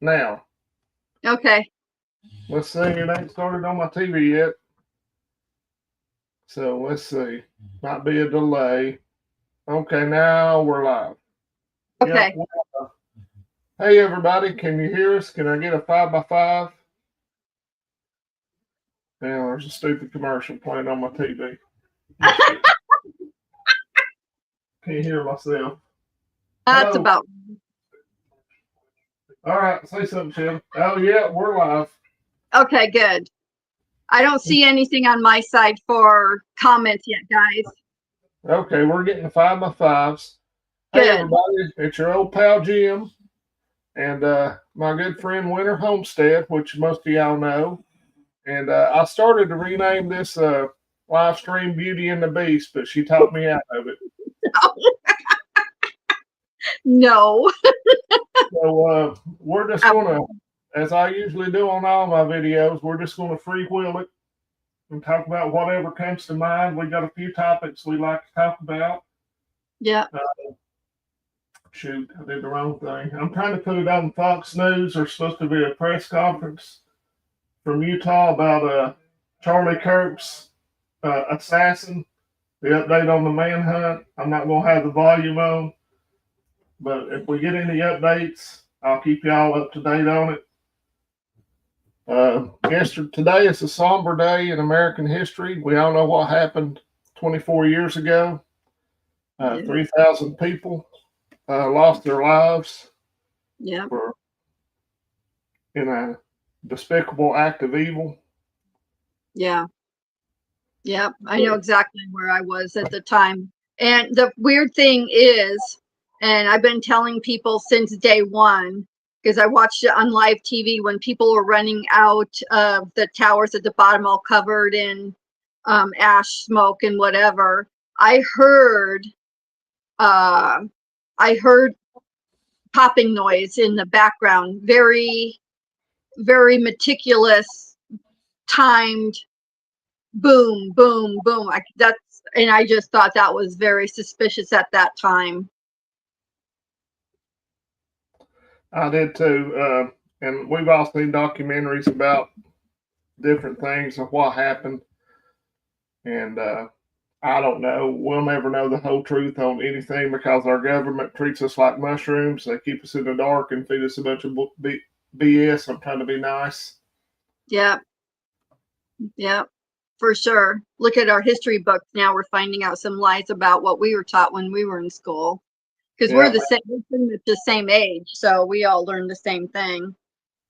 Now, Okay. let's see. It ain't started on my TV yet. So let's see. Might be a delay. Okay, now we're live. Yep. Okay. Hey, everybody. Can you hear us? Can I get a 5x5? Now, there's a stupid commercial playing on my TV. Can't hear myself. That's Hello. about. All right. Say something, Tim. Oh, yeah. We're live. Okay, good. I don't see anything on my side for comments yet, guys. Okay. We're getting 5x5s. Hey, Good. everybody. It's your old pal, Jim. And my good friend Winter Homestead, which most of y'all know. And I started to rename this live stream Beauty and the Beast, but she talked me out of it. No. So we're just going to, as I usually do on all my videos, we're just going to freewheel it and talk about whatever comes to mind. We got a few topics we like to talk about. Yeah. Shoot, I did the wrong thing. I'm trying to put it on Fox News. There's supposed to be a press conference from Utah about Charlie Kirk's assassin, the update on the manhunt. I'm not going to have the volume on, but if we get any updates, I'll keep y'all up to date on it. Today is a somber day in American history. We all know what happened 24 years ago. 3,000 people lost their lives. Yeah. In a despicable act of evil. Yeah. Yep. I know exactly where I was at the time. And the weird thing is, and I've been telling people since day one, because I watched it on live TV when people were running out of the towers at the bottom, all covered in ash, smoke, and whatever. I heard popping noise in the background, very, very meticulous, timed, boom, boom, boom. And I just thought that was very suspicious at that time. I did too. And we've all seen documentaries about different things of what happened. And I don't know. We'll never know the whole truth on anything because our government treats us like mushrooms. They keep us in the dark and feed us a bunch of BS. I'm trying to be nice. Yep. Yep. For sure. Look at our history books now. We're finding out some lies about what we were taught when we were in school. Because we're the same age, so we all learned the same thing.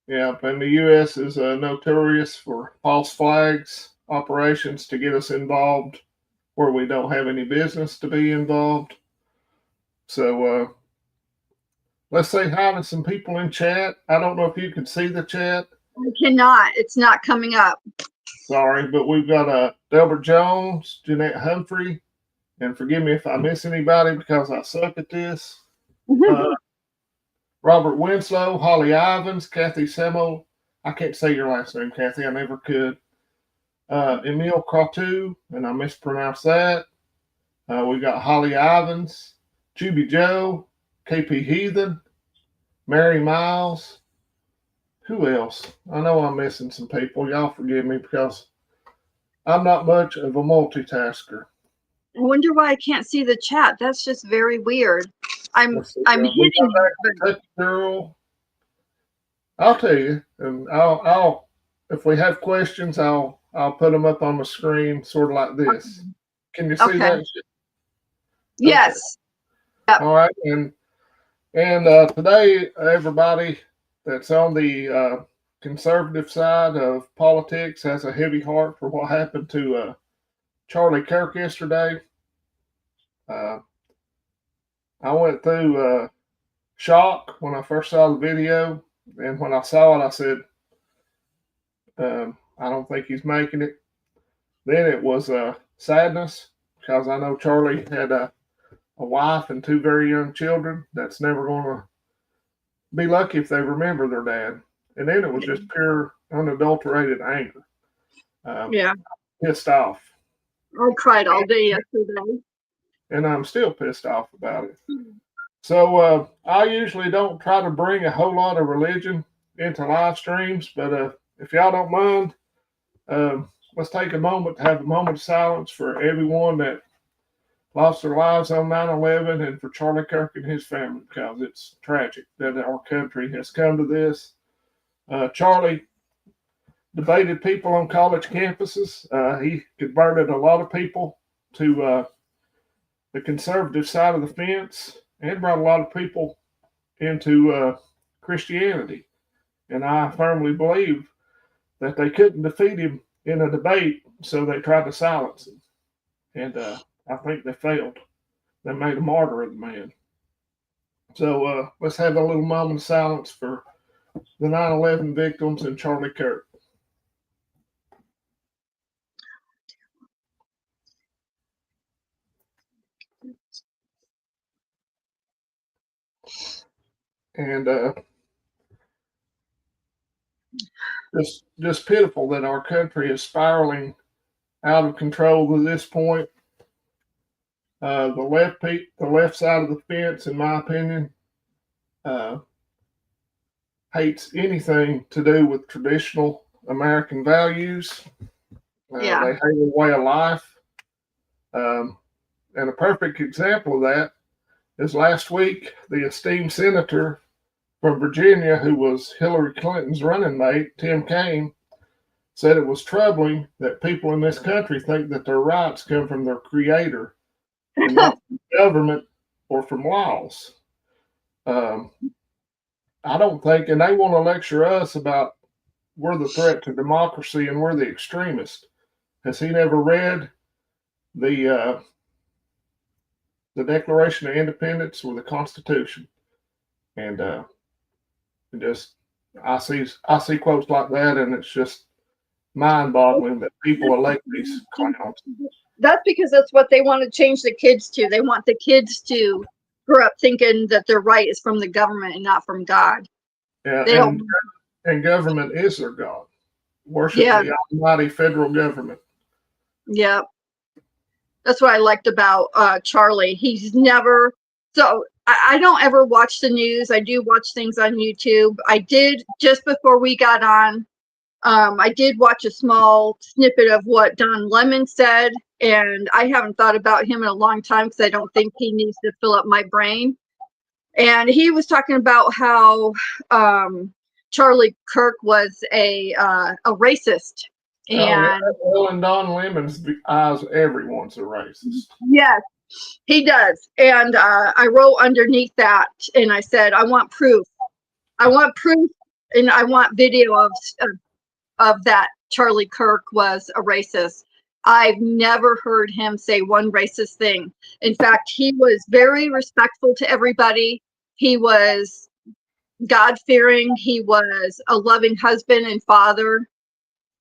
Yeah, and the U.S. is notorious for false flags operations to get us involved where we don't have any business to be involved. So let's say hi to some people in chat. I don't know if you can see the chat. I cannot. It's not coming up. Sorry, but we've got Delbert Jones, Jeanette Humphrey, and forgive me if I miss anybody because I suck at this. Robert Winslow, Holly Ivins, Kathy Semmel. I can't say your last name, Kathy. I never could. Emile Crotu, and I mispronounced that. We got Holly Ivins, Juby Joe, KP Heathen, Mary Miles. Who else? I know I'm missing some people. Y'all forgive me because I'm not much of a multitasker. I wonder why I can't see the chat. That's just very weird. I'm hitting it. Girl, I'll tell you, and I'll if we have questions, I'll put them up on the screen, sort of like this. Can you see that? Yes. Okay. Yep. All right, and today, everybody that's on the conservative side of politics has a heavy heart for what happened to Charlie Kirk yesterday. I went through shock when I first saw the video, and when I saw it, I said, I don't think he's making it. Then it was sadness because I know Charlie had a wife and two very young children that's never going to be lucky if they remember their dad. And then it was just pure, unadulterated anger. Pissed off. I cried all day yesterday. And I'm still pissed off about it. So I usually don't try to bring a whole lot of religion into live streams, but if y'all don't mind, let's take a moment to have a moment of silence for everyone that lost their lives on 9/11 and for Charlie Kirk and his family, because it's tragic that our country has come to this. Charlie debated people on college campuses. He converted a lot of people to the conservative side of the fence and brought a lot of people into Christianity. And I firmly believe that they couldn't defeat him in a debate, so they tried to silence him. And I think they failed. They made a martyr of the man. So let's have a little moment of silence for the 9/11 victims and Charlie Kirk. And just pitiful that our country is spiraling out of control to this point. The left side of the fence, in my opinion, hates anything to do with traditional American values. They hate a way of life. And a perfect example of that is last week, the esteemed senator from Virginia, who was Hillary Clinton's running mate, Tim Kaine, said it was troubling that people in this country think that their rights come from their creator and not from government or from laws. I don't think, and they want to lecture us about we're the threat to democracy and we're the extremists. Has he never read the Declaration of Independence or the Constitution? And I see quotes like that, and it's just mind-boggling that people elect these clowns. That's because that's what they want to change the kids to. They want the kids to grow up thinking that their right is from the government and not from God. Yeah, and government is their God. Worship the almighty federal government. Yeah. That's what I liked about Charlie. He's never, so I don't ever watch the news. I do watch things on YouTube. I did, just before we got on, I did watch a small snippet of what Don Lemon said, and I haven't thought about him in a long time because I don't think he needs to fill up my brain. And he was talking about how Charlie Kirk was a racist. And well, in Don Lemon's eyes, everyone's a racist. Yes, he does. And I wrote underneath that, and I said, I want proof. I want proof, and I want video of that Charlie Kirk was a racist. I've never heard him say one racist thing. In fact, he was very respectful to everybody. He was God-fearing. He was a loving husband and father.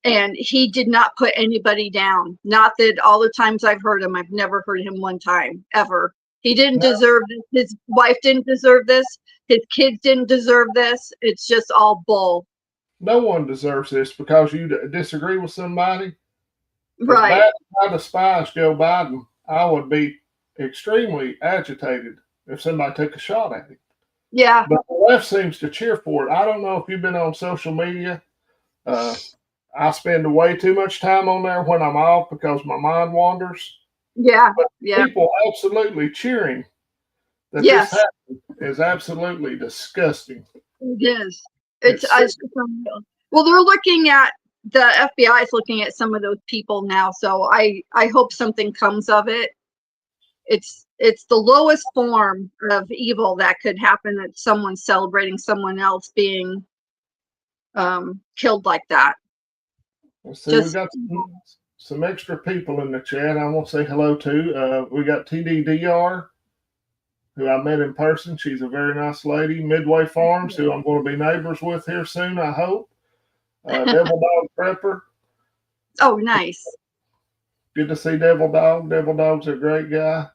And he did not put anybody down. Not that all the times I've heard him, I've never heard him one time, ever. He didn't deserve this. His wife didn't deserve this. His kids didn't deserve this. It's just all bull. No one deserves this because you disagree with somebody. Right. If I despise Joe Biden, I would be extremely agitated if somebody took a shot at him. Yeah. But the left seems to cheer for it. I don't know if you've been on social media. I spend way too much time on there when I'm off because my mind wanders. Yeah. But yeah. People absolutely cheering that this happened is absolutely disgusting. It is. It's well, they're looking at, the FBI is looking at some of those people now, so I hope something comes of it. It's the lowest form of evil that could happen, that someone's celebrating someone else being killed like that. So we got some extra people in the chat I want to say hello to. We got TDDR, who I met in person. She's a very nice lady. Midway Farms, who I'm going to be neighbors with here soon, I hope. Devil Dog Prepper. Oh, nice. Good to see Devil Dog. Devil Dog's a great guy.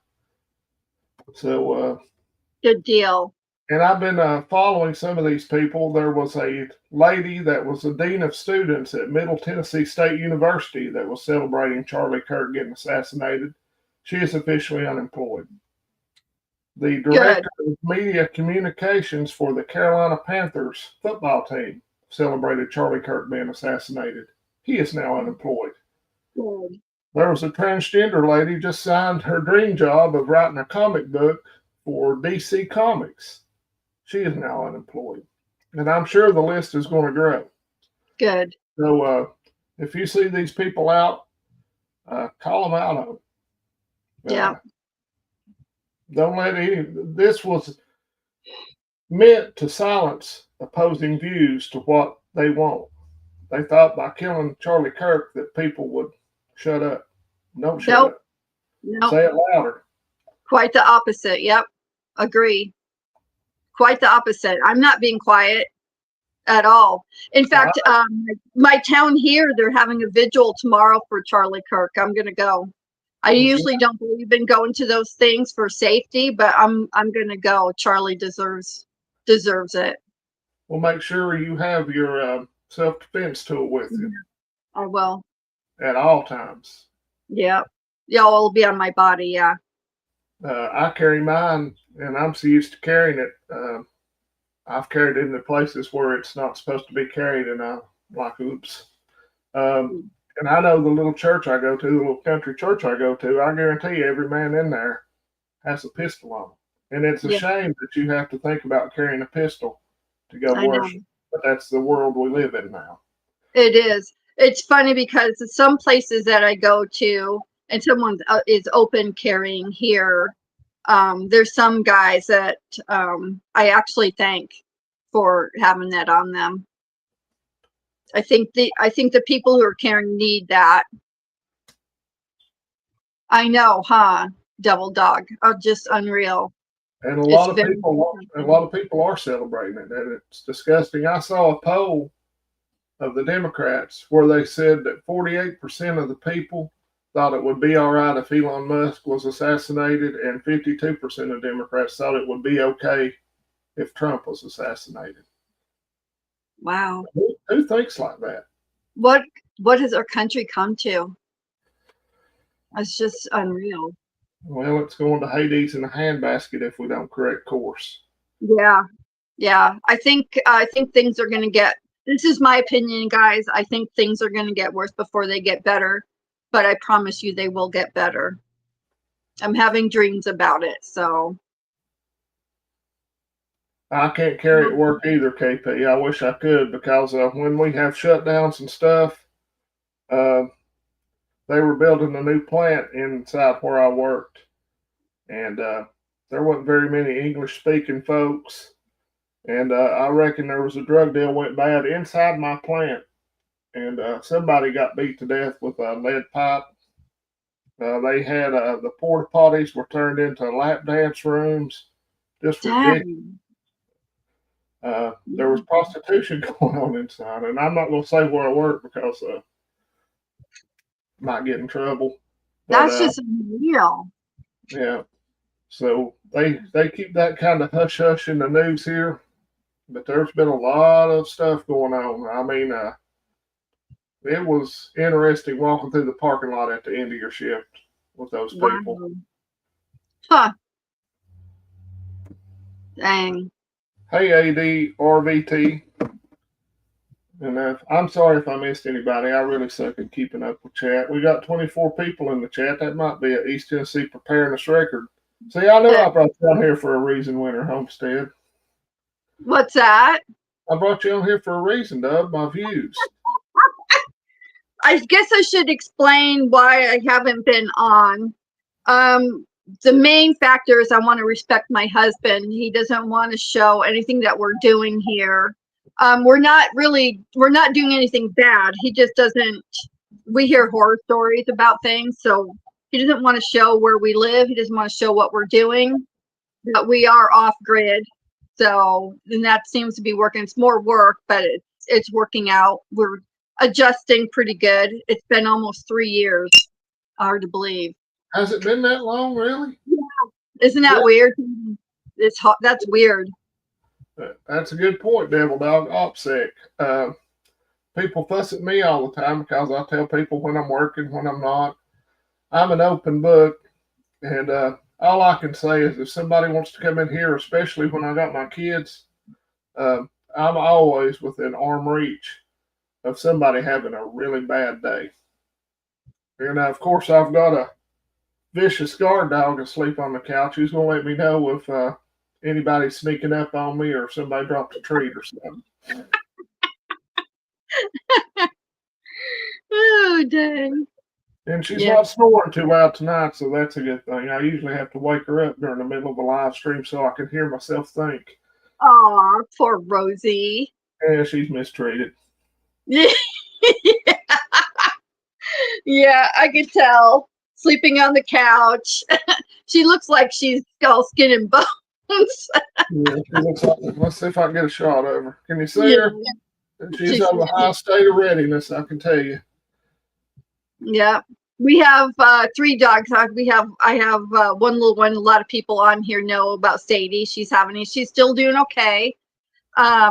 So, good deal. And I've been following some of these people. There was a lady that was the dean of students at Middle Tennessee State University that was celebrating Charlie Kirk getting assassinated. She is officially unemployed. The director of media communications for the Carolina Panthers football team celebrated Charlie Kirk being assassinated. He is now unemployed. Good. There was a transgender lady just signed her dream job of writing a comic book for DC Comics. She is now unemployed. And I'm sure the list is going to grow. Good. So if you see these people out, call them out on it. Yeah. Don't let this was meant to silence opposing views to what they want. They thought by killing Charlie Kirk that people would shut up. Don't shut Nope. up. Nope. Say it louder. Quite the opposite. Yep. Agree. Quite the opposite. I'm not being quiet at all. In fact, my town here, they're having a vigil tomorrow for Charlie Kirk. I'm going to go. I usually don't believe in going to those things for safety, but I'm going to go. Charlie deserves it. Well, make sure you have your self-defense tool with you. I will. At all times. Yeah. Yeah, it'll be on my body. Yeah. I carry mine, and I'm so used to carrying it. I've carried it into places where it's not supposed to be carried, and I'm like, oops. And I know the little church I go to, the little country church I go to, I guarantee you every man in there has a pistol on them. And it's a shame that you have to think about carrying a pistol to go worship. But that's the world we live in now. It is. It's funny because some places that I go to and someone is open carrying here, there's some guys that I actually thank for having that on them. I think the people who are carrying need that. I know, huh? Devil dog. Oh, just unreal. And a lot of people are celebrating it, and it's disgusting. I saw a poll of the Democrats where they said that 48% of the people thought it would be all right if Elon Musk was assassinated, and 52% of Democrats thought it would be okay if Trump was assassinated. Wow. Who thinks like that? What has our country come to? It's just unreal. Well, it's going to Hades in a handbasket if we don't correct course. Yeah. I think things are going to get. This is my opinion, guys. I think things are going to get worse before they get better, but I promise you they will get better. I'm having dreams about it, so. I can't carry it to work either, KP. I wish I could, because when we have shutdowns and stuff, they were building a new plant inside where I worked, and there wasn't very many English-speaking folks. And I reckon there was a drug deal went bad inside my plant, and somebody got beat to death with a lead pipe. They had the porta potties were turned into lap dance rooms. Just ridiculous. There was prostitution going on inside, and I'm not going to say where I work because I might get in trouble. But, that's just unreal. Yeah. So they keep that kind of hush hush in the news here. But there's been a lot of stuff going on. I mean, it was interesting walking through the parking lot at the end of your shift with those people. Wow. Huh. Dang. Hey, ADRVT. And I'm sorry if I missed anybody. I really suck at keeping up with chat. We got 24 people in the chat. That might be an East Tennessee preparedness record. See, I knew I brought you on here for a reason, Winter Homestead. What's that? I brought you on here for a reason, Dub. My views. I guess I should explain why I haven't been on. The main factor is I want to respect my husband. He doesn't want to show anything that we're doing here. We're not doing anything bad. He just doesn't. We hear horror stories about things, so he doesn't want to show where we live. He doesn't want to show what we're doing. But we are off grid. So, and that seems to be working. It's more work, but it's working out. We're adjusting pretty good. It's been almost 3 years. Hard to believe. Has it been that long, really? Yeah. Isn't that weird? It's hot. That's weird. That's a good point, Devil Dog. OPSEC. People fuss at me all the time because I tell people when I'm working, when I'm not. I'm an open book, and all I can say is if somebody wants to come in here, especially when I got my kids, I'm always within arm reach of somebody having a really bad day. And of course, I've got a vicious guard dog asleep on the couch. Who's going to let me know if anybody's sneaking up on me or if somebody dropped a treat or something. Oh, dang. And she's Yeah. not snoring too loud tonight, so that's a good thing. I usually have to wake her up during the middle of a live stream so I can hear myself think. Aw, poor Rosie. Yeah, she's mistreated. Yeah. Yeah, I could tell. Sleeping on the couch. She looks like she's skull, skin, and bones. Yeah, she looks like, let's see if I can get a shot of her. Can you see Yeah. her? She's on the high state of readiness, I can tell you. Yeah. We have 3 dogs. I have one little one. A lot of people on here know about Sadie. She's still doing okay.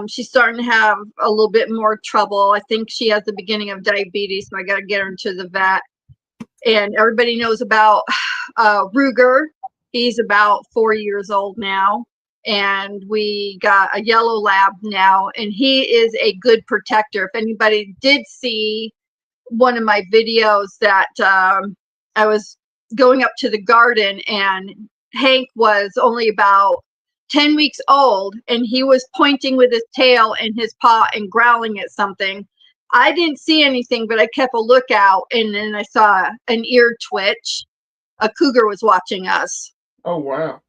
She's starting to have a little bit more trouble. I think she has the beginning of diabetes, so I got to get her to the vet. And everybody knows about Ruger. He's about 4 years old now. And we got a yellow lab now, and he is a good protector. If anybody did see one of my videos that I was going up to the garden, and Hank was only about 10 weeks old, and he was pointing with his tail and his paw and growling at something. I didn't see anything, but I kept a lookout, and then I saw an ear twitch. A cougar was watching us. Oh, wow.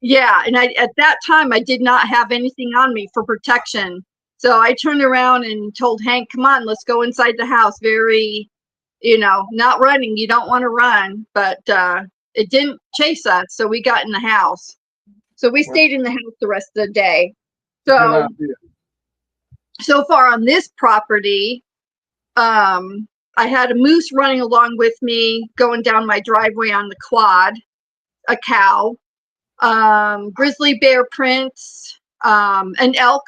Yeah, and at that time I did not have anything on me for protection. So I turned around and told Hank, "Come on, let's go inside the house." Very, not running. You don't want to run, but it didn't chase us, so we got in the house. So we stayed in the house the rest of the day. So far on this property, I had a moose running along with me, going down my driveway on the quad, a cow, grizzly bear prints, an elk.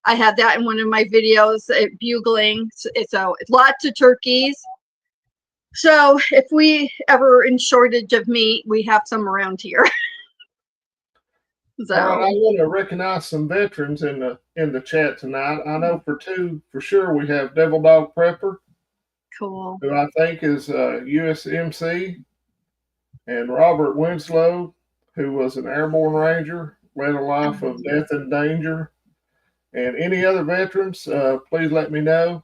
I had that in one of my videos, bugling. So lots of turkeys. So if we ever in shortage of meat, we have some around here. So all right, I want to recognize some veterans in the chat tonight. I know for sure we have Devil Dog Prepper, cool. who I think is USMC, and Robert Winslow, who was an airborne ranger, led a life of death and danger. And any other veterans, please let me know.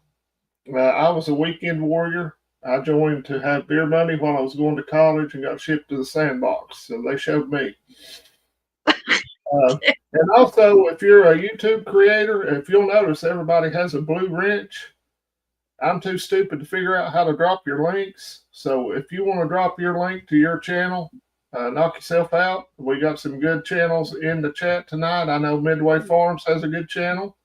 I was a weekend warrior. I joined to have beer money while I was going to college and got shipped to the sandbox. So they showed me. And also, if you're a YouTube creator, if you'll notice, everybody has a blue wrench. I'm too stupid to figure out how to drop your links. So if you want to drop your link to your channel, knock yourself out. We got some good channels in the chat tonight. I know Midway Farms has a good channel.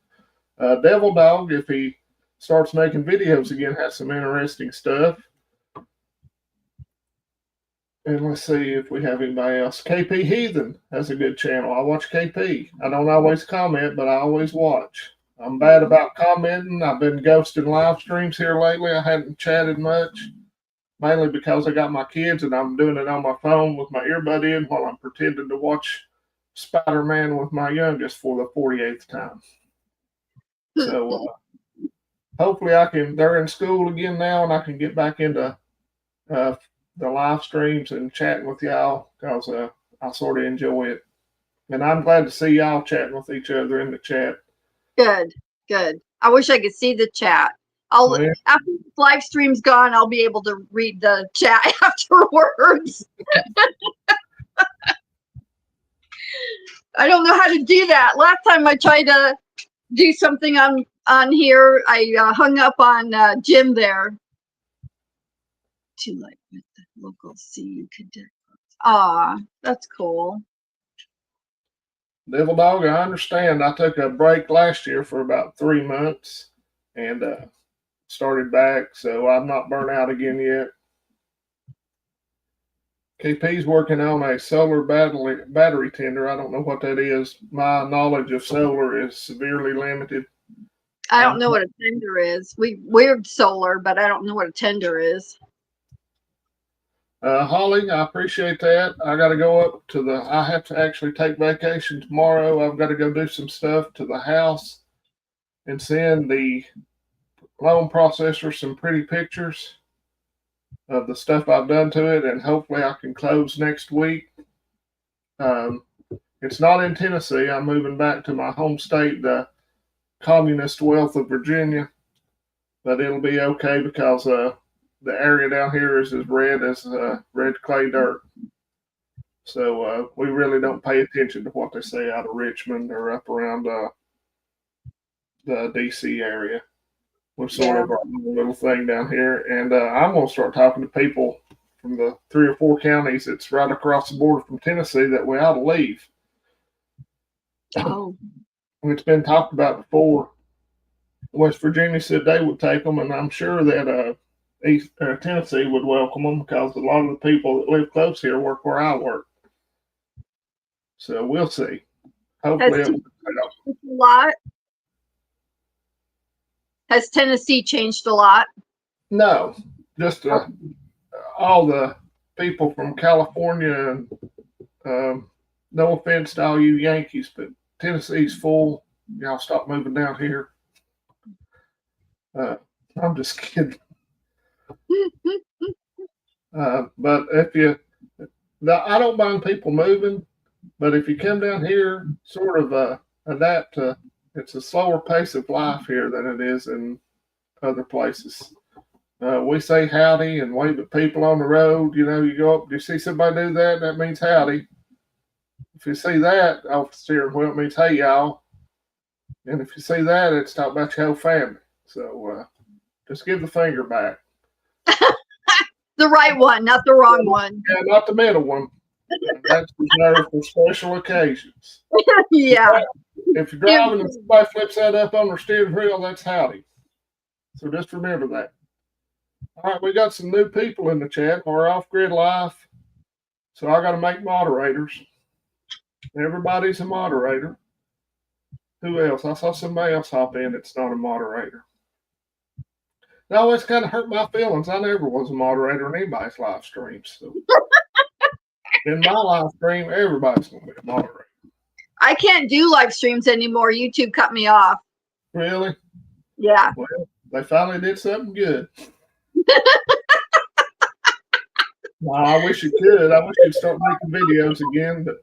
Devil Dog, if he starts making videos again, has some interesting stuff. And let's see if we have anybody else. KP Heathen has a good channel. I watch KP. I don't always comment, but I always watch. I'm bad about commenting. I've been ghosting live streams here lately. I haven't chatted much, mainly because I got my kids and I'm doing it on my phone with my earbud in while I'm pretending to watch Spider-Man with my youngest for the 48th time. So hopefully they're in school again now and I can get back into the live streams and chatting with y'all because I sort of enjoy it. And I'm glad to see y'all chatting with each other in the chat. Good. I wish I could see the chat. After the live stream's gone, I'll be able to read the chat afterwards. I don't know how to do that. Last time I tried to do something on here, I hung up on Jim there. Too late with the local CU cadet. Aw, that's cool. Devil Dog, I understand. I took a break last year for about 3 months and started back, so I'm not burnt out again yet. KP's working on a solar battery tender. I don't know what that is. My knowledge of solar is severely limited. I don't know what a tender is. We're solar, but I don't know what a tender is. Holly, I appreciate that. I got to go up to I have to actually take vacation tomorrow. I've got to go do some stuff to the house. and send the loan processor some pretty pictures of the stuff I've done to it, and hopefully I can close next week. Um, it's not in Tennessee. I'm moving back to my home state, the communist wealth of Virginia, but it'll be okay because the area down here is as red as red clay dirt. So we really don't pay attention to what they say out of Richmond or up around the DC area. We're sort of our little thing down here. And I'm going to start talking to people from the 3 or 4 counties that's right across the border from Tennessee that we ought to leave. Oh. It's been talked about before. West Virginia said they would take them, and I'm sure that Tennessee would welcome them because a lot of the people that live close here work where I work. So we'll see. Hopefully it will a lot. Has Tennessee changed a lot? No, just all the people from California. And no offense to all you Yankees, but Tennessee's full. Y'all stop moving down here. I'm just kidding. But I don't mind people moving, but if you come down here, sort of adapt to. It's a slower pace of life here than it is in other places. We say howdy and wave at people on the road. You know, you go up, you see somebody do that, that means howdy. If you see that off the steering wheel, it means hey, y'all. And if you see that, it's talking about your whole family. So just give the finger back. The right one, not the wrong one. Yeah, not the middle one. That's reserved for special occasions. Yeah. If you're driving and somebody flips that up on their steering wheel, that's howdy. So just remember that. All right, we got some new people in the chat. We're off-grid life, so I got to make moderators. Everybody's a moderator. Who else? I saw somebody else hop in. It's not a moderator. That always kind of hurt my feelings. I never was a moderator in anybody's live streams. So. In my live stream, everybody's going to be a moderator. I can't do live streams anymore. YouTube cut me off. Really? Yeah. Well, they finally did something good. Well, I wish you could. I wish you'd start making videos again, but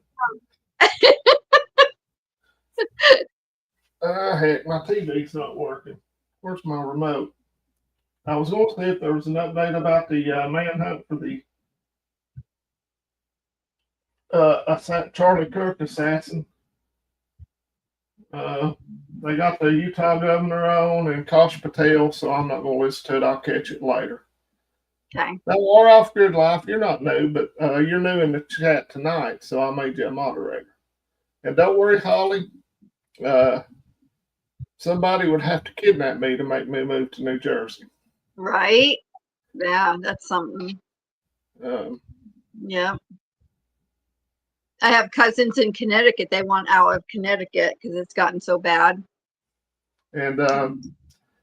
heck, my TV's not working. Where's my remote? I was going to see if there was an update about the manhunt for the Charlie Kirk assassin. They got the Utah governor on and Kosh Patel, so I'm not going to listen to it. I'll catch it later. Okay. Now, we're off grid life. You're not new, but you're new in the chat tonight, so I made you a moderator. And don't worry, Holly. Somebody would have to kidnap me to make me move to New Jersey. Right? Yeah, that's something. Yeah. I have cousins in Connecticut. They want out of Connecticut because it's gotten so bad. And,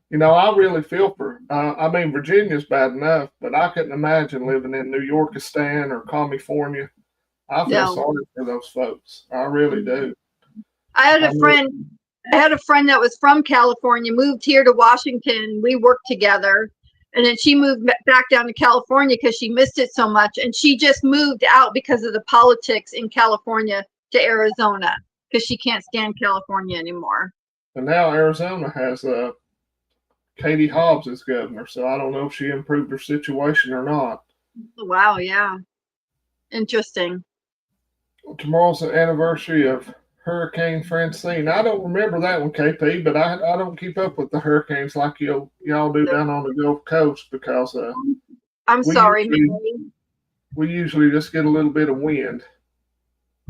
you know, I really feel for, I mean, Virginia's bad enough, but I couldn't imagine living in New Yorkistan or California. I feel sorry for those folks. I really do. I had a friend that was from California, moved here to Washington. We worked together. And then she moved back down to California because she missed it so much. And she just moved out because of the politics in California to Arizona because she can't stand California anymore. And now Arizona has Katie Hobbs as governor. So I don't know if she improved her situation or not. Wow. Yeah. Interesting. Tomorrow's the anniversary of Hurricane Francine. I don't remember that one, KP, but I don't keep up with the hurricanes like y'all do down on the Gulf Coast because I'm sorry, we usually just get a little bit of wind.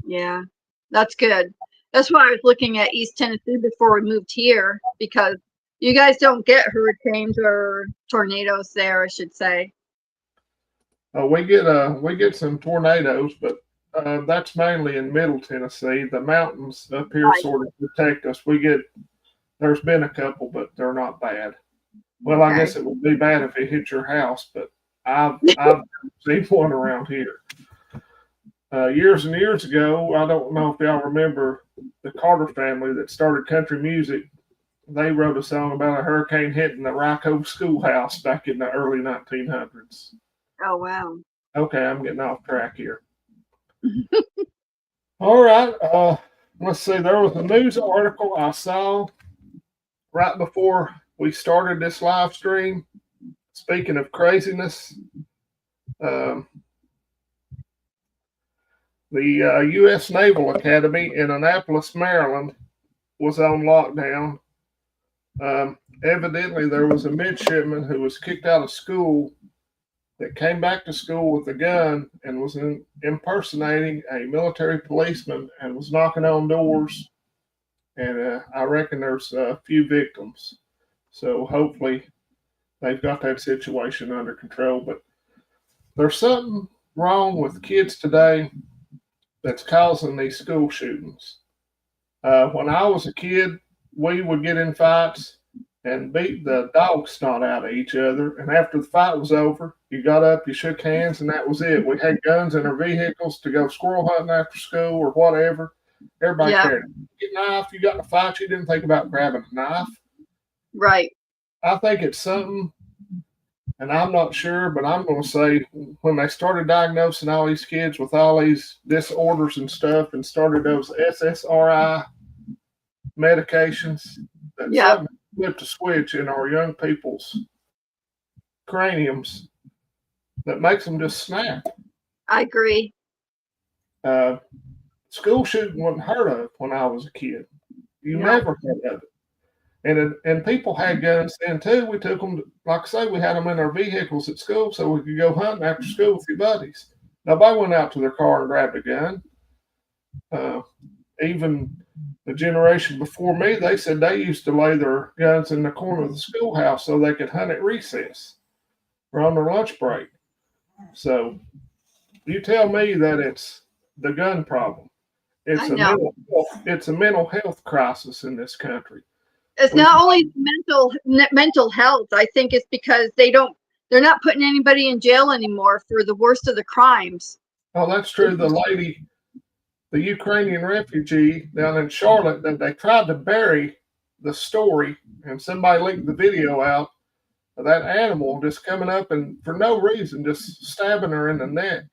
Yeah, that's good. That's why I was looking at East Tennessee before we moved here because you guys don't get hurricanes or tornadoes there, I should say. We get some tornadoes, but that's mainly in Middle Tennessee. The mountains up here sort of protect us. There's been a couple, but they're not bad. Well, I guess it would be bad if it hit your house, but I've seen one around here. Years and years ago, I don't know if y'all remember the Carter family that started country music they wrote a song about a hurricane hitting the Ryco schoolhouse back in the early 1900s. Oh, wow. Okay, I'm getting off track here. All right. Let's see. There was a news article I saw right before we started this live stream. Speaking of craziness, um, the U.S. Naval Academy in Annapolis, Maryland, was on lockdown. Evidently, there was a midshipman who was kicked out of school that came back to school with a gun and was impersonating a military policeman and was knocking on doors. And I reckon there's a few victims. So hopefully they've got that situation under control. But there's something wrong with kids today that's causing these school shootings. When I was a kid, we would get in fights and beat the dog snot out of each other. And after the fight was over, you got up, you shook hands, and that was it. We had guns in our vehicles to go squirrel hunting after school or whatever. Everybody cared. You get a knife, you got in a fight, you didn't think about grabbing a knife. Right. I think it's something, and I'm not sure, but I'm going to say when they started diagnosing all these kids with all these disorders and stuff and started those SSRI medications, that something flipped a switch in our young people's craniums that makes them just snap. I agree. School shooting wasn't heard of when I was a kid. You never heard of it. And people had guns then too. We took them, like I say, we had them in our vehicles at school so we could go hunting after school with your buddies. Nobody went out to their car and grabbed a gun. Even the generation before me, they said they used to lay their guns in the corner of the schoolhouse so they could hunt at recess or on their lunch break. So you tell me that it's the gun problem. It's a mental health crisis in this country. It's not only mental health. I think it's because they're not putting anybody in jail anymore for the worst of the crimes. Oh, that's true. The Ukrainian refugee down in Charlotte, that they tried to bury the story, and somebody leaked the video out of that animal just coming up and for no reason just stabbing her in the neck.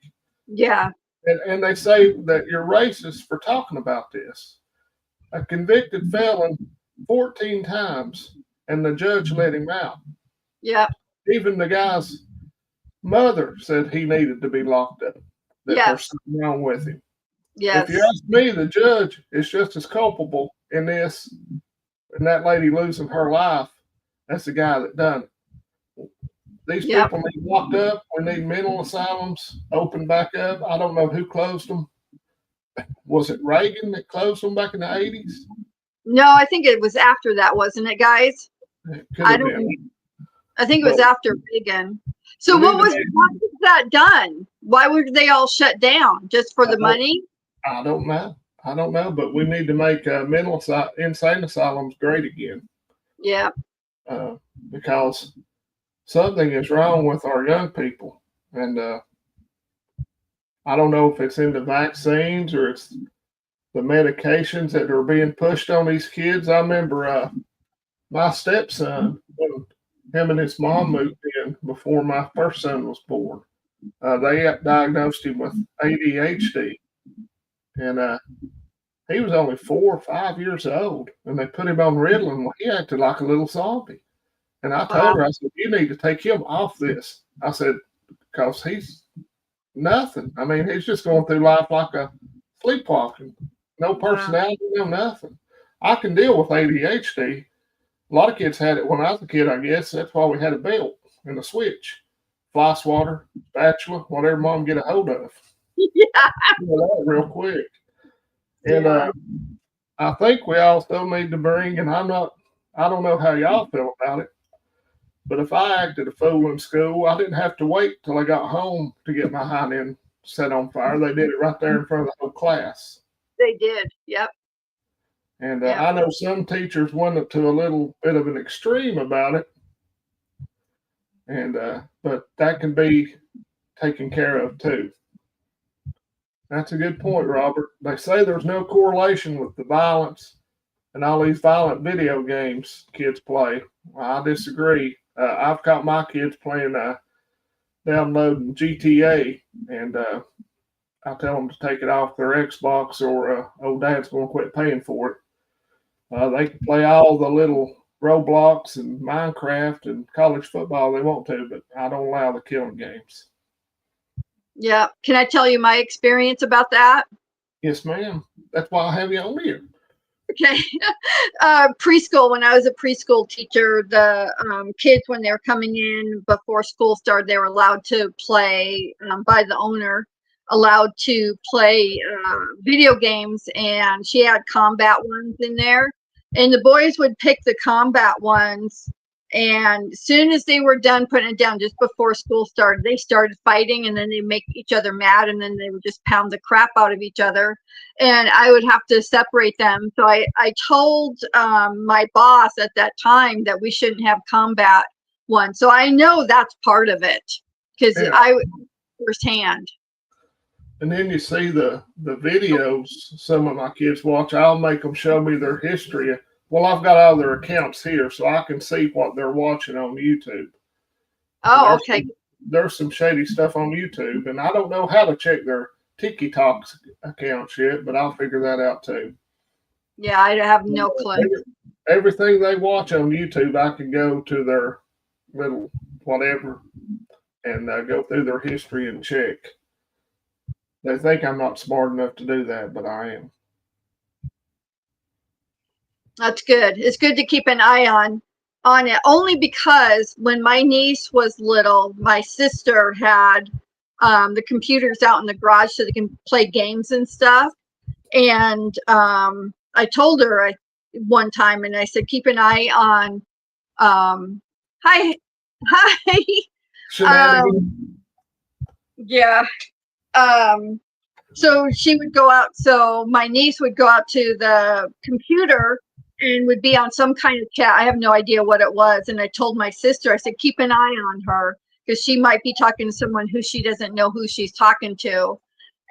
Yeah. And they say that you're racist for talking about this. A convicted felon 14 times, and the judge let him out. Yeah. Even the guy's mother said he needed to be locked up, that there's something wrong with him. Yes. If you ask me, the judge is just as culpable in this and that lady losing her life as the guy that done it. These people need locked up. We need mental asylums opened back up. I don't know who closed them. Was it Reagan that closed them back in the 80s? No, I think it was after that, wasn't it, guys? I think it was after Reagan. So why was that done? Why were they all shut down? Just for the money? I don't know, but we need to make insane asylums great again. Yeah. Because something is wrong with our young people. And I don't know if it's in the vaccines or it's the medications that are being pushed on these kids. I remember my stepson, when him and his mom moved in before my first son was born. They diagnosed him with ADHD. And he was only 4 or 5 years old. And they put him on Ritalin. Well, he acted like a little zombie. And I told her, I said, you need to take him off this. I said, because he's nothing. I mean, he's just going through life like a sleepwalking. No personality, no nothing. I can deal with ADHD. A lot of kids had it when I was a kid, I guess. That's why we had a belt and a switch. Fly swatter, spatula, whatever mom get a hold of. Yeah. That real quick. And I think we also need to bring, and I don't know how y'all feel about it, but if I acted a fool in school, I didn't have to wait till I got home to get my hind end set on fire. They did it right there in front of the whole class. They did. Yep. And I know some teachers went to a little bit of an extreme about it. And but that can be taken care of too. That's a good point, Robert. They say there's no correlation with the violence and all these violent video games kids play. Well, I disagree. I've caught my kids playing, downloading GTA, and I tell them to take it off their Xbox, or old dad's going to quit paying for it. They can play all the little Roblox and Minecraft and college football they want to, but I don't allow the killing games. Yeah. Can I tell you my experience about that? Yes, ma'am. That's why I have you on here. Okay. Preschool, when I was a preschool teacher, the kids, when they were coming in before school started, they were allowed to play, by the owner, allowed to play video games, and she had combat ones in there. And the boys would pick the combat ones. And as soon as they were done putting it down, just before school started, they started fighting, and then they make each other mad, and then they would just pound the crap out of each other. And I would have to separate them. So I told my boss at that time that we shouldn't have combat ones. So I know that's part of it, because Yeah. I firsthand. And then you see the videos some of my kids watch. I'll make them show me their history. Well, I've got all their accounts here, so I can see what they're watching on YouTube. Oh, okay. There's some shady stuff on YouTube, and I don't know how to check their TikTok accounts yet, but I'll figure that out too. Yeah, I have no clue. Everything they watch on YouTube, I can go to their little whatever and go through their history and check. They think I'm not smart enough to do that, but I am. That's good. It's good to keep an eye on it, only because when my niece was little, my sister had the computers out in the garage so they can play games and stuff. And I told her one time, and I said, keep an eye on, hi. Yeah. So she would go out. So my niece would go out to the computer and would be on some kind of chat. I have no idea what it was. And I told my sister, I said, keep an eye on her, because she might be talking to someone who she doesn't know who she's talking to.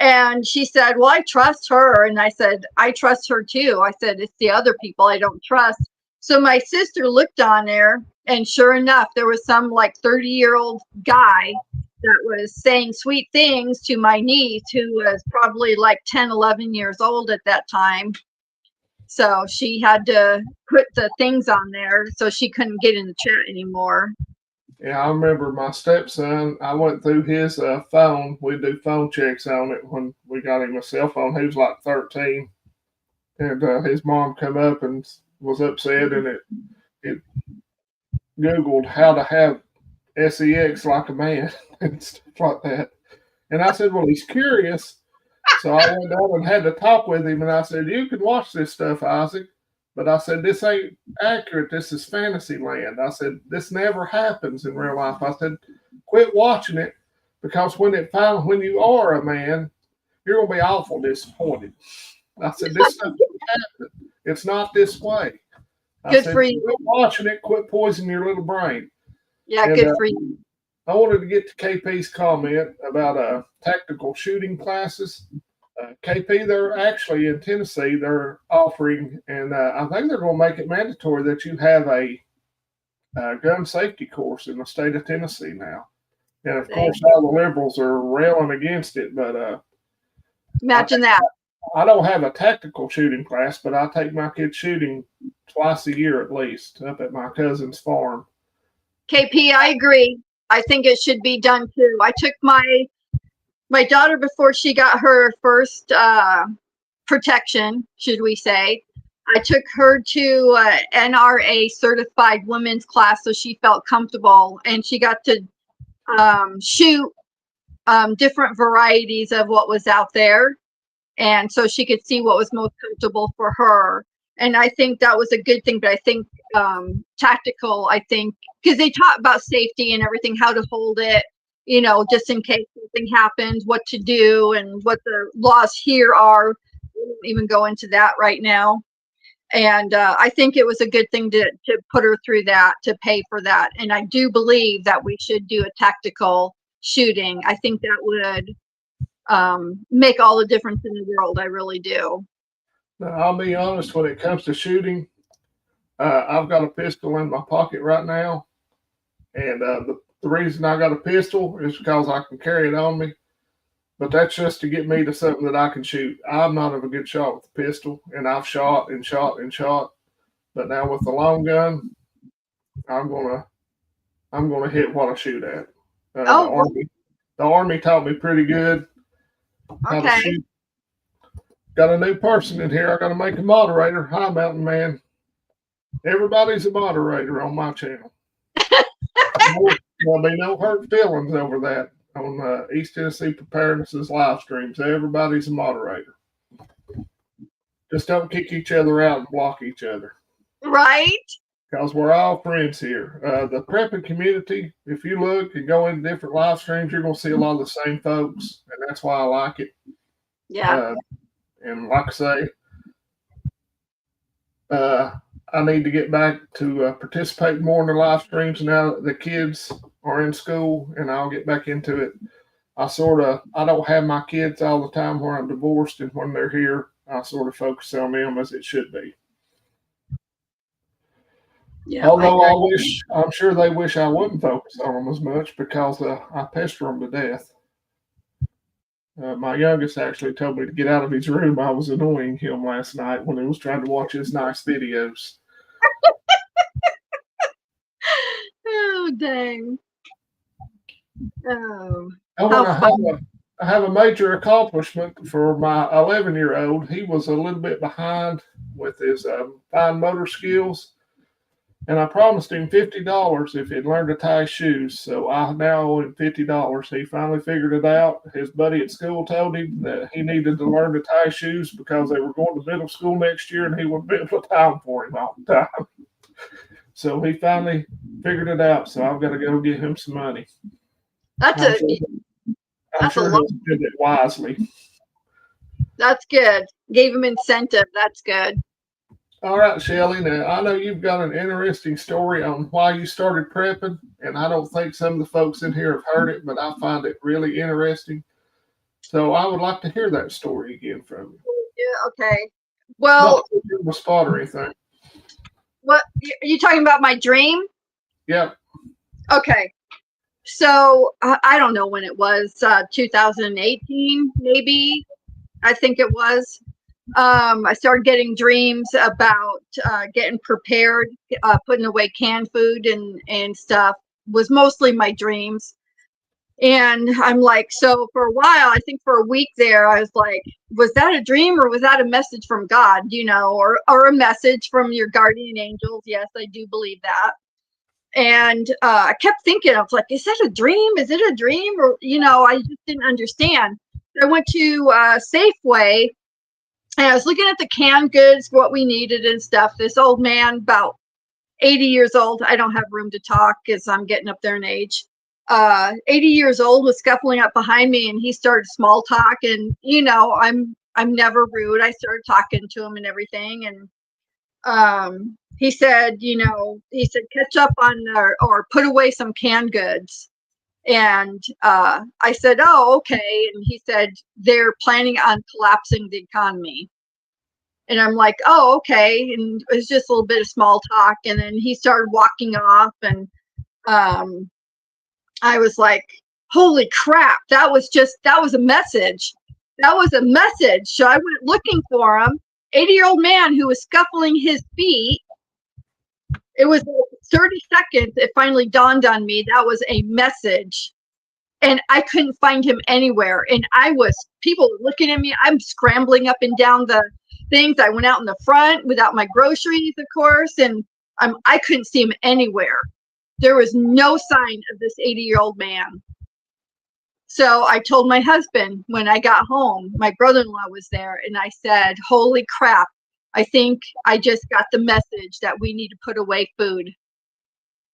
And she said, well, I trust her. And I said, I trust her too. I said, it's the other people I don't trust. So my sister looked on there, and sure enough, there was some like 30-year-old guy that was saying sweet things to my niece, who was probably like 10, 11 years old at that time. So she had to put the things on there so she couldn't get in the chat anymore. Yeah, I remember my stepson. I went through his phone. We do phone checks on it when we got him a cell phone. He was like 13, and his mom come up and was upset, and it Googled how to have sex like a man and stuff like that. And I said, well, he's curious. So I went down and had to talk with him, and I said, you can watch this stuff, Isaac. But I said, this ain't accurate. This is fantasy land. I said, this never happens in real life. I said, quit watching it, because when you are a man, you're going to be awful disappointed. I said, this stuff doesn't happen. It's not this way. Good for you. Quit watching it. Quit poisoning your little brain. Yeah, and, good for you. I wanted to get to KP's comment about tactical shooting classes. KP, they're actually in Tennessee. They're offering, and I think they're going to make it mandatory that you have a gun safety course in the state of Tennessee now. And of course, all the liberals are railing against it. But imagine that. I don't have a tactical shooting class, but I take my kids shooting twice a year at least up at my cousin's farm. KP, I agree. I think it should be done too. I took my daughter, before she got her first protection, should we say, I took her to NRA certified women's class, so she felt comfortable, and she got to shoot different varieties of what was out there, and so she could see what was most comfortable for her. And I think that was a good thing. But I think tactical, I think, because they taught about safety and everything, how to hold it, just in case something happens, what to do and what the laws here are. We won't even go into that right now. And I think it was a good thing to put her through that, to pay for that. And I do believe that we should do a tactical shooting. I think that would make all the difference in the world. I really do. Now, I'll be honest, when it comes to shooting, I've got a pistol in my pocket right now. And the reason I got a pistol is because I can carry it on me. But that's just to get me to something that I can shoot. I'm not of a good shot with a pistol, and I've shot and shot and shot. But now with the long gun, I'm gonna hit what I shoot at. Oh, well, The army taught me pretty good how to okay. shoot. Got a new person in here. I got to make a moderator. Hi, Mountain Man. Everybody's a moderator on my channel. There'll be no hurt feelings over that on East Tennessee Preparedness's live streams. Everybody's a moderator. Just don't kick each other out and block each other. Right. Because we're all friends here. The prepping community, if you look and go into different live streams, you're going to see a lot of the same folks, and that's why I like it. Yeah. And like I say, I need to get back to participate more in the live streams now that the kids are in school, and I'll get back into it. I don't have my kids all the time where I'm divorced, and when they're here, I sort of focus on them as it should be. Yeah. Although I'm sure they wish I wouldn't focus on them as much because I pester them to death. My youngest actually told me to get out of his room. I was annoying him last night when he was trying to watch his nice videos. Oh, dang. Oh, I have a major accomplishment for my 11-year-old. He was a little bit behind with his fine motor skills, and I promised him $50 if he'd learn to tie his shoes. So I now owe him $50. He finally figured it out. His buddy at school told him that he needed to learn to tie his shoes because they were going to middle school next year, and he wouldn't be able to tie them for him all the time. So he finally figured it out. So I've got to go get him some money. I'm sure he'll spend it wisely. That's good. Gave him incentive. That's good. All right, Shelly. Now, I know you've got an interesting story on why you started prepping, and I don't think some of the folks in here have heard it, but I find it really interesting. So I would like to hear that story again from you. Yeah, okay. Well, not a spot or anything. What are you talking about? My dream? Yeah. Okay. So I don't know when it was, 2018, maybe. I think it was. I started getting dreams about getting prepared, putting away canned food and stuff. Was mostly my dreams. And I'm like, so for a while, I think for a week there, I was like, was that a dream or was that a message from God, or a message from your guardian angels? Yes, I do believe that. And I kept thinking, I was like, is that a dream? Is it a dream? Or, I just didn't understand. I went to Safeway and I was looking at the canned goods, what we needed and stuff. This old man, about 80 years old, I don't have room to talk because I'm getting up there in age. 80 years old, was scuffling up behind me, and he started small talk. And I'm never rude. I started talking to him and everything, and he said, catch up on or put away some canned goods. And I said, oh, okay. And he said they're planning on collapsing the economy. And I'm like, oh, okay. And it was just a little bit of small talk. And then he started walking off, and I was like, holy crap, that was a message. That was a message. So I went looking for him. 80-year-old man who was scuffling his feet. It was 30 seconds. It finally dawned on me that was a message. And I couldn't find him anywhere. And people were looking at me. I'm scrambling up and down the things. I went out in the front without my groceries, of course. And I couldn't see him anywhere. There was no sign of this 80-year-old man. So I told my husband when I got home, my brother-in-law was there, and I said, holy crap, I think I just got the message that we need to put away food.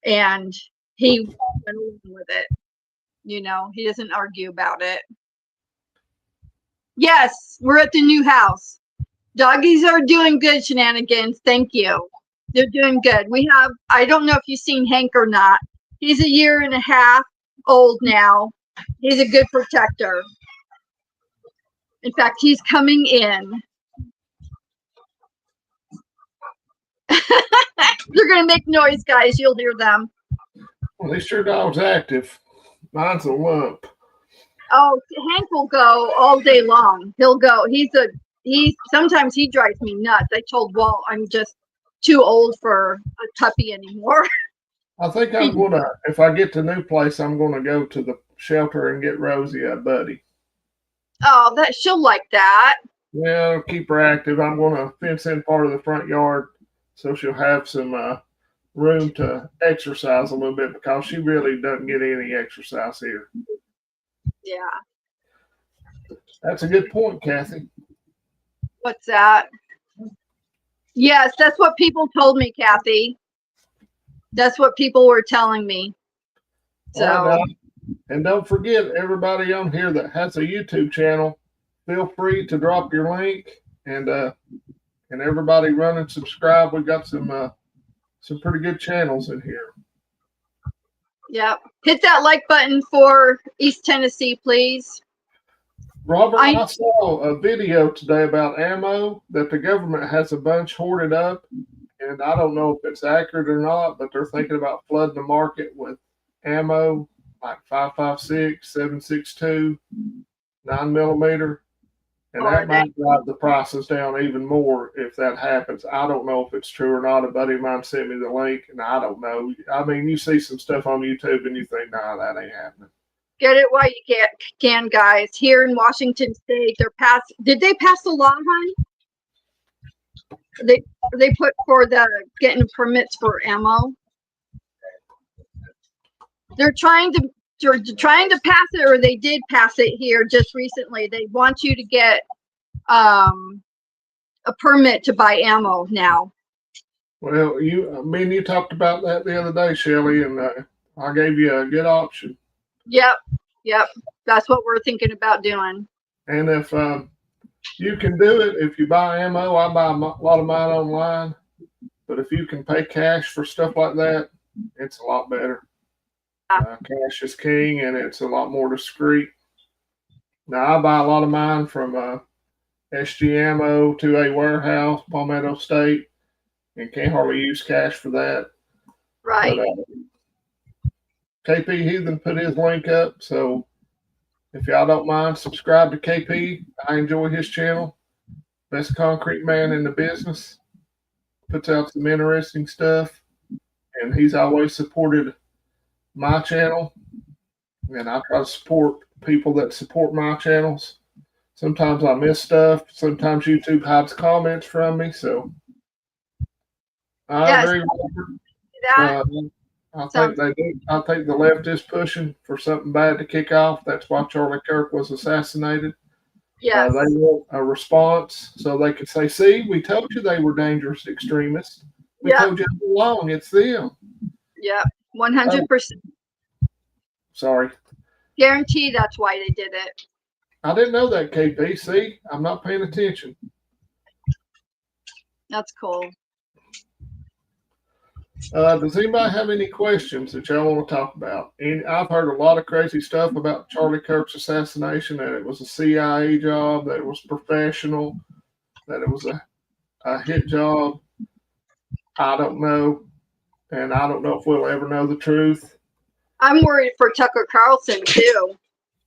And he went along with it. He doesn't argue about it. Yes, we're at the new house. Doggies are doing good, Shenanigans. Thank you. They're doing good. I don't know if you've seen Hank or not. He's 1.5 years old now. He's a good protector. In fact, he's coming in. They're going to make noise, guys. You'll hear them. At least your dog's active. Mine's a lump. Oh, Hank will go all day long. He'll go. Sometimes he drives me nuts. I told Walt I'm just too old for a puppy anymore. I think I'm gonna, if I get to a new place, I'm gonna go to the shelter and get Rosie a buddy. Oh, she'll like that. Yeah, keep her active. I'm gonna fence in part of the front yard so she'll have some room to exercise a little bit because she really doesn't get any exercise here. Yeah. That's a good point, Kathy. What's that? Yes, that's what people told me, Kathy. That's what people were telling me. So, and don't forget, everybody on here that has a YouTube channel, feel free to drop your link and everybody run and subscribe. We've got some pretty good channels in here. yeah, hit that like button for East Tennessee, please. Robert, I saw a video today about ammo that the government has a bunch hoarded up, and I don't know if it's accurate or not, but they're thinking about flooding the market with ammo like 5.56, 7.62, 9mm, and that might drive the prices down even more if that happens. I don't know if it's true or not. A buddy of mine sent me the link, and I don't know. I mean, you see some stuff on YouTube, and you think, nah, that ain't happening. Get it while you can, guys. Here in Washington State, did they pass the law, hon? They put for the getting permits for ammo. They're trying to pass it, or they did pass it here just recently. They want you to get a permit to buy ammo now. Well, you talked about that the other day, Shelley, and I gave you a good option. Yep. That's what we're thinking about doing. And if you can do it, if you buy ammo, I buy a lot of mine online. But if you can pay cash for stuff like that, it's a lot better. Cash is king, and it's a lot more discreet. Now, I buy a lot of mine from SG Ammo, 2A Warehouse, Palmetto State, and can't hardly use cash for that. Right. But, KP Heathen put his link up, so if y'all don't mind, subscribe to KP. I enjoy his channel. Best concrete man in the business. Puts out some interesting stuff, and he's always supported my channel, and I try to support people that support my channels. Sometimes I miss stuff. Sometimes YouTube hides comments from me, so I agree with that. I think they do. I think the left is pushing for something bad to kick off. That's why Charlie Kirk was assassinated. Yes. They want a response so they could say, see, we told you they were dangerous extremists. We told you all along, it's them. Yeah, 100%. Sorry. Guarantee that's why they did it. I didn't know that, KP. See, I'm not paying attention. That's cool. Does anybody have any questions that y'all want to talk about? I've heard a lot of crazy stuff about Charlie Kirk's assassination, that it was a CIA job, that it was professional, that it was a hit job. I don't know, and I don't know if we'll ever know the truth. I'm worried for Tucker Carlson, too,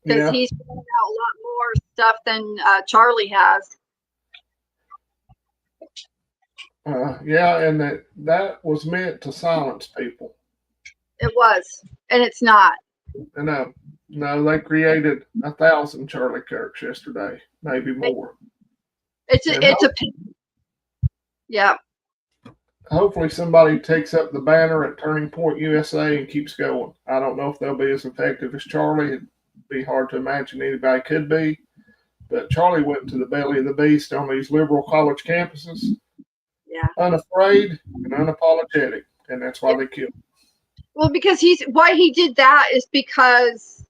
because he's putting out a lot more stuff than Charlie has. And that was meant to silence people. It was, and it's not. No, they created 1,000 Charlie Kirks yesterday, maybe more. It's a yeah. Hopefully somebody takes up the banner at Turning Point USA and keeps going. I don't know if they'll be as effective as Charlie. It'd be hard to imagine anybody could be. But Charlie went to the belly of the beast on these liberal college campuses. Yeah. Unafraid and unapologetic. And that's why they killed him. Well, because why he did that is because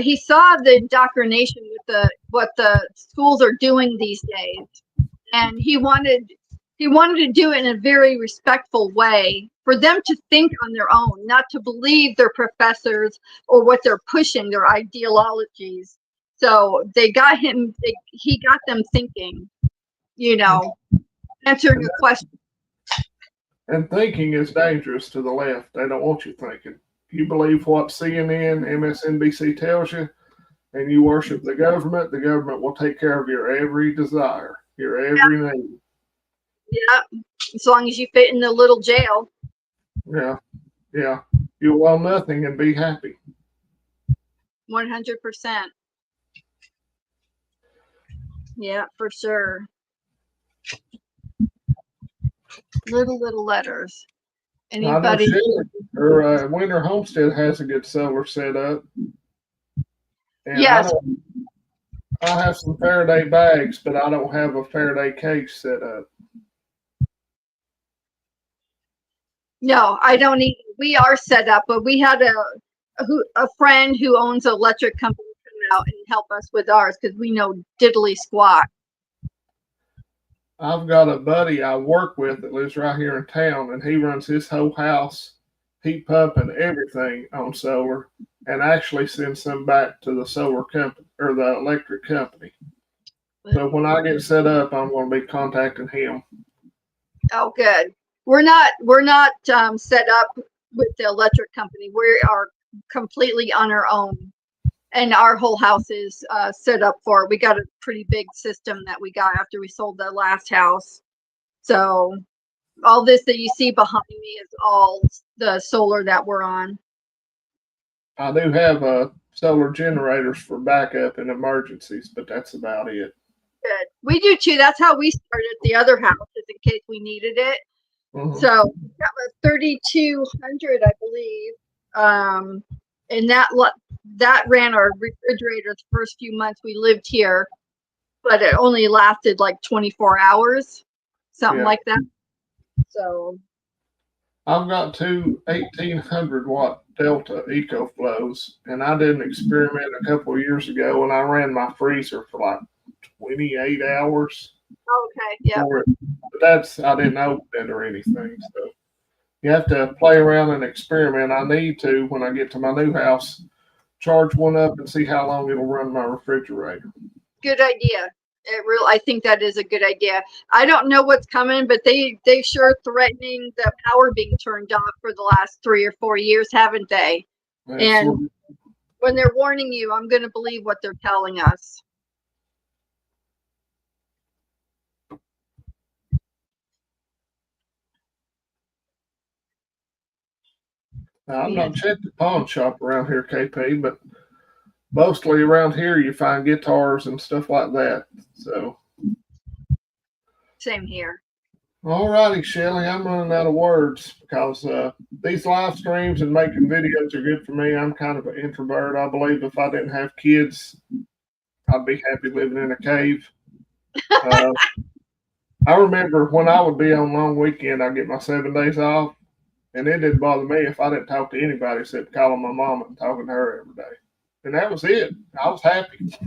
he saw the indoctrination with what the schools are doing these days. And he wanted to do it in a very respectful way for them to think on their own, not to believe their professors or what they're pushing, their ideologies. So they got him, he got them thinking, answering a question. And thinking is dangerous to the left. They don't want you thinking. You believe what CNN, MSNBC tells you, and you worship the government will take care of your every desire, your every need. Yeah. As long as you fit in the little jail. Yeah, yeah. You'll want nothing and be happy. 100%. Yeah, for sure. Little letters. Anybody? I know her Winter Homestead has a good solar setup. And Yes. I have some Faraday bags, but I don't have a Faraday cage set up. No, I don't need. We are set up, but we had a friend who owns an electric company come out and help us with ours because we know diddly squat. I've got a buddy I work with that lives right here in town, and he runs his whole house, heat pump and everything on solar, and actually sends some back to the solar company or the electric company. So when I get set up, I'm going to be contacting him. Oh, good. We're not set up with the electric company. We are completely on our own, and our whole house is set up for it. We got a pretty big system that we got after we sold the last house. So all this that you see behind me is all the solar that we're on. I do have solar generators for backup and emergencies, but that's about it. Good. We do too. That's how we started the other house, just in case we needed it. Mm-hmm. So that was 3,200, I believe. And that ran our refrigerator the first few months we lived here, but it only lasted like 24 hours, something like that. So I've got two 1,800 watt Delta EcoFlows, and I did an experiment a couple of years ago when I ran my freezer for like 28 hours. Okay, yeah. But I didn't open it or anything. So you have to play around and experiment. I need to, when I get to my new house, charge one up and see how long it'll run my refrigerator. Good idea. I think that is a good idea. I don't know what's coming, but they sure threatening the power being turned off for the last 3 or 4 years, haven't they? Absolutely. And when they're warning you, I'm going to believe what they're telling us. Now, I'm not checked the pawn shop around here, KP, but mostly around here you find guitars and stuff like that. So same here. All righty, Shelly, I'm running out of words because these live streams and making videos are good for me. I'm kind of an introvert. I believe if I didn't have kids, I'd be happy living in a cave. I remember when I would be on long weekend, I'd get my 7 days off, and it didn't bother me if I didn't talk to anybody except calling my mama and talking to her every day. And that was it. I was happy.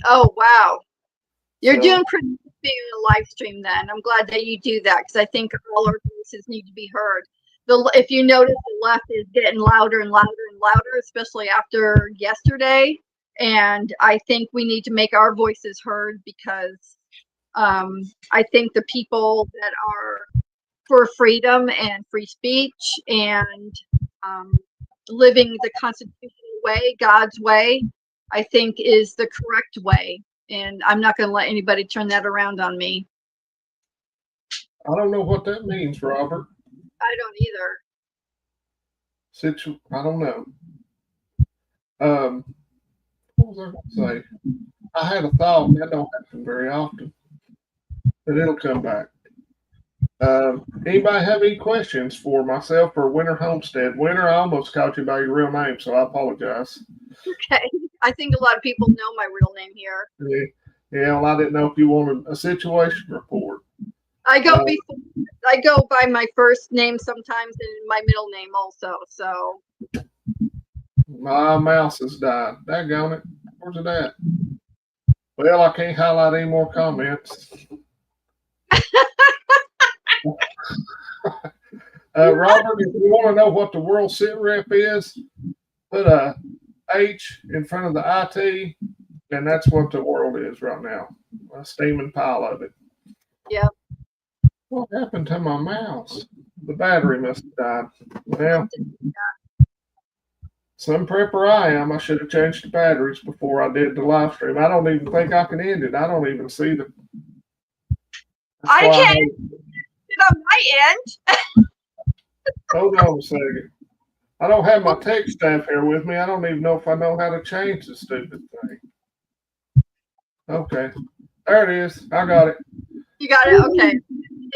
Oh, wow. You're doing pretty good being in a live stream then. I'm glad that you do that because I think all our voices need to be heard. If you notice, the left is getting louder and louder and louder, especially after yesterday. And I think we need to make our voices heard because I think the people that are for freedom and free speech and living the constitutional way, God's way, I think is the correct way. And I'm not going to let anybody turn that around on me. I don't know what that means, Robert. I don't either. I don't know. What was I going to say? I had a thought. That don't happen very often, but it'll come back. Anybody have any questions for myself or Winter Homestead? Winter, I almost called you by your real name, so I apologize. Okay. I think a lot of people know my real name here. Yeah, well, I didn't know if you wanted a situation report. I go by my first name sometimes and my middle name also. So my mouse has died. Daggone it. Where's it at? Well, I can't highlight any more comments. Robert, if you want to know what the world sit rep is, put a H in front of the IT, and that's what the world is right now. A steaming pile of it. Yep. What happened to my mouse? The battery must have died. Well, some prepper I am. I should have changed the batteries before I did the live stream. I don't even think I can end it. I don't even see the. I can't end it on my end. Hold on a second. I don't have my tech staff here with me. I don't even know if I know how to change the stupid thing. Okay. There it is. I got it. You got it? Okay.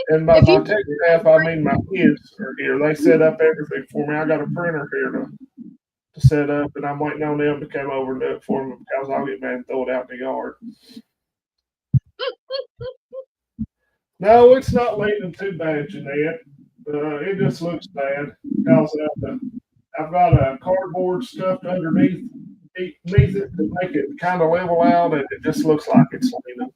And by my tech staff, I mean my kids are here. They set up everything for me. I got a printer here to set up, and I'm waiting on them to come over and do it for me because I'll get mad and throw it out in the yard. No, it's not leaning too bad, Jeanette. It just looks bad because I've got a cardboard stuffed underneath it to make it kind of level out, and it just looks like it's leaning.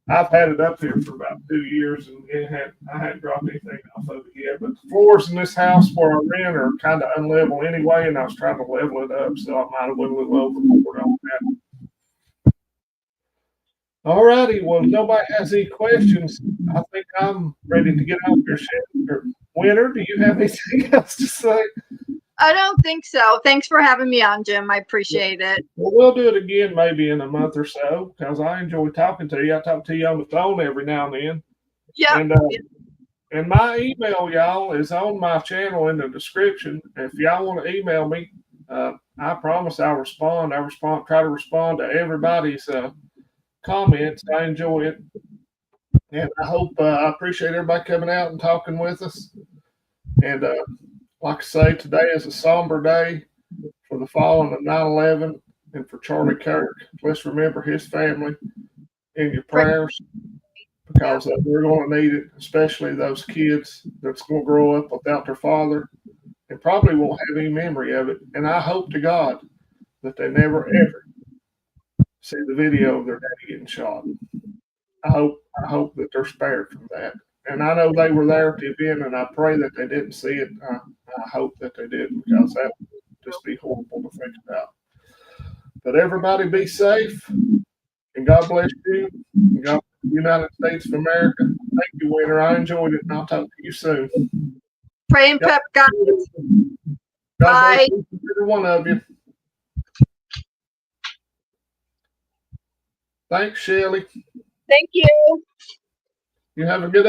I've had it up here for about 2 years, and I hadn't dropped anything off of it yet. But the floors in this house where I rent are kind of unlevel anyway, and I was trying to level it up, so I might have went a little overboard on that. All righty. Well, if nobody has any questions, I think I'm ready to get out here, Shannon. Winter, do you have anything else to say? I don't think so. Thanks for having me on, Jim. I appreciate it. Well, we'll do it again maybe in a month or so because I enjoy talking to you. I talk to you on the phone every now and then. Yeah. And my email, y'all, is on my channel in the description. If y'all want to email me, I promise I'll respond. Try to respond to everybody's comments. I enjoy it. And I hope I appreciate everybody coming out and talking with us. And like I say, today is a somber day for the fallen of 9/11 and for Charlie Kirk. Let's remember his family in your prayers because we're going to need it, especially those kids that's going to grow up without their father and probably won't have any memory of it. And I hope to God that they never, ever see the video of their daddy getting shot. I hope that they're spared from that. And I know they were there at the event, and I pray that they didn't see it. I hope that they didn't because that would just be horrible to think about. But everybody be safe, and God bless you, and God bless the United States of America. Thank you, Winter. I enjoyed it, and I'll talk to you soon. Pray and prep, guys. God bless each and every one of you. Thanks, Shelley. Thank you. You have a good